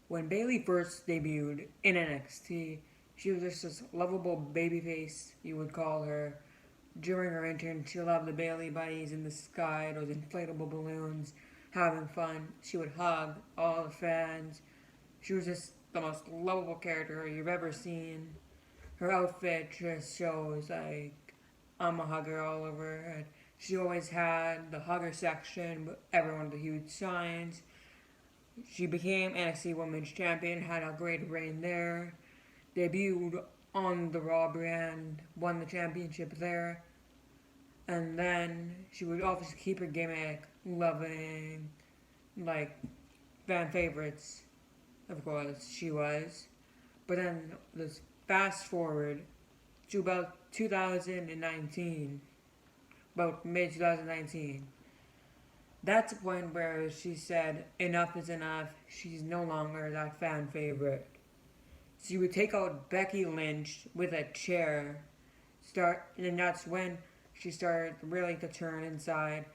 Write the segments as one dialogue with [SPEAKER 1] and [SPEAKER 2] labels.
[SPEAKER 1] When Bayley first debuted in NXT, she was just this lovable babyface, you would call her. During her entrance, she loved the Bayley buddies in the sky, those inflatable balloons, having fun. She would hug all the fans. She was just the most lovable character you've ever seen. Her outfit just shows like I'm a hugger all over. And she always had the hugger section, with everyone with the huge signs. She became NXT Women's Champion, had a great reign there. Debuted on the Raw brand, won the championship there. And then she would obviously keep her gimmick, loving, like, fan favorites, of course, she was. But then, let's fast forward to about 2019, about mid 2019. That's a point where she said, enough is enough, she's no longer that fan favorite. She would take out Becky Lynch with a chair, and that's when she started really to turn inside,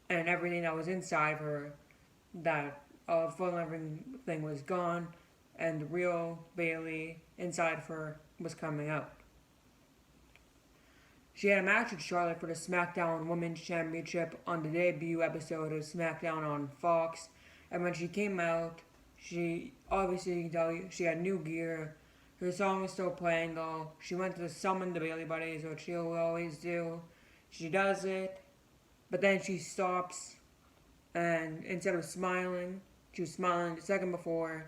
[SPEAKER 1] and everything that was inside her, that full everything was gone, and the real Bayley inside of her was coming out. She had a match with Charlotte for the SmackDown Women's Championship on the debut episode of SmackDown on Fox, and when she came out, she obviously, you can tell you, she had new gear. Her song was still playing though. She went to summon the Bayley Buddies, which she'll always do. She does it, but then she stops, and instead of smiling, she was smiling the second before,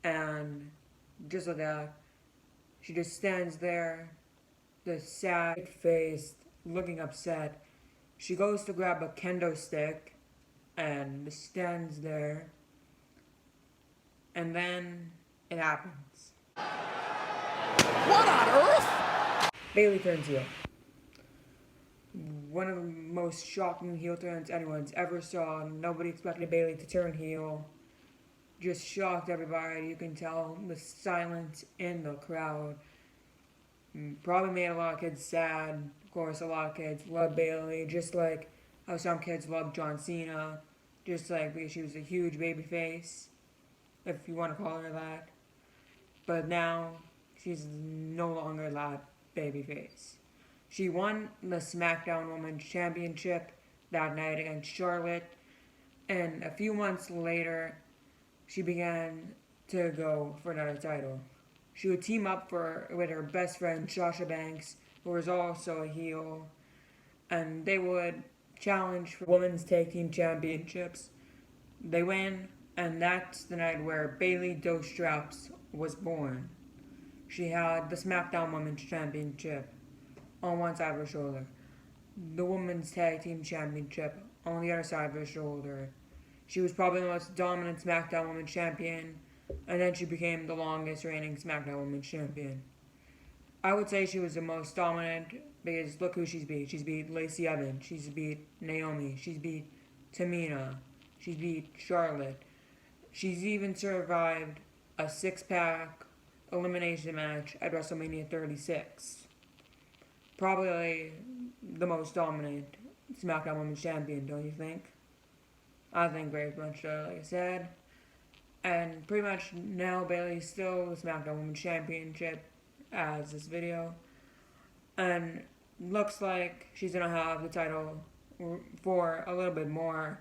[SPEAKER 1] and just like that, she just stands there, the sad faced, looking upset. She goes to grab a kendo stick, and stands there, and then it happens.
[SPEAKER 2] What on earth?
[SPEAKER 1] Bayley turns heel. One of the most shocking heel turns anyone's ever saw. Nobody expected Bayley to turn heel. Just shocked everybody. You can tell the silence in the crowd. Probably made a lot of kids sad. Of course, a lot of kids love Bayley, just like how some kids love John Cena. Just like because she was a huge baby face, if you want to call her that. But now, she's no longer that baby face. She won the SmackDown Women's Championship that night against Charlotte, and a few months later, she began to go for another title. She would team up with her best friend Sasha Banks, who was also a heel, and they would challenge for Women's Tag Team Championships. They win, and that's the night where Bayley Dos Straps was born. She had the SmackDown Women's Championship on one side of her shoulder, the Women's Tag Team Championship on the other side of her shoulder. She was probably the most dominant SmackDown Women's Champion, and then she became the longest reigning SmackDown Women's Champion. I would say she was the most dominant because look who she's beat. She's beat Lacey Evans, she's beat Naomi, she's beat Tamina, she's beat Charlotte. She's even survived a six-pack elimination match at WrestleMania 36. Probably the most dominant SmackDown Women's Champion, don't you think? I think very much so, like I said. And pretty much now Bayley's still the SmackDown Women's Championship as this video. And looks like she's going to have the title for a little bit more.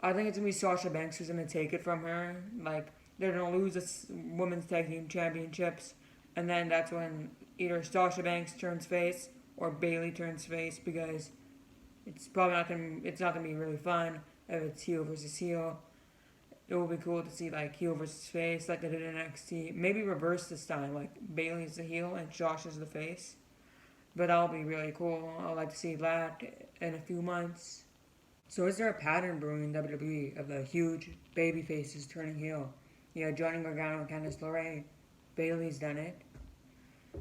[SPEAKER 1] I think it's going to be Sasha Banks who's going to take it from her. Like, they're going to lose the Women's Tag Team Championships. And then that's when either Sasha Banks turns face or Bayley turns face, because it's probably not going to be really fun if it's heel versus heel. It would be cool to see like heel versus face like they did in NXT. Maybe reverse this time, like Bayley's the heel and Josh is the face. But that'll be really cool. I'd like to see that in a few months. So is there a pattern brewing in WWE of the huge baby faces turning heel? Yeah, Johnny Gargano and Candice LeRae. Bayley's done it.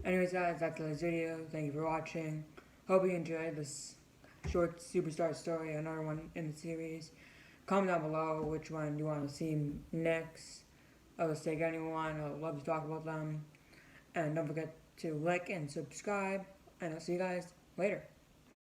[SPEAKER 1] Anyways guys, that's this video. Thank you for watching. Hope you enjoyed this short superstar story, another one in the series. Comment down below which one you want to see next. I'll just take anyone. I'd love to talk about them. And don't forget to like and subscribe. And I'll see you guys later.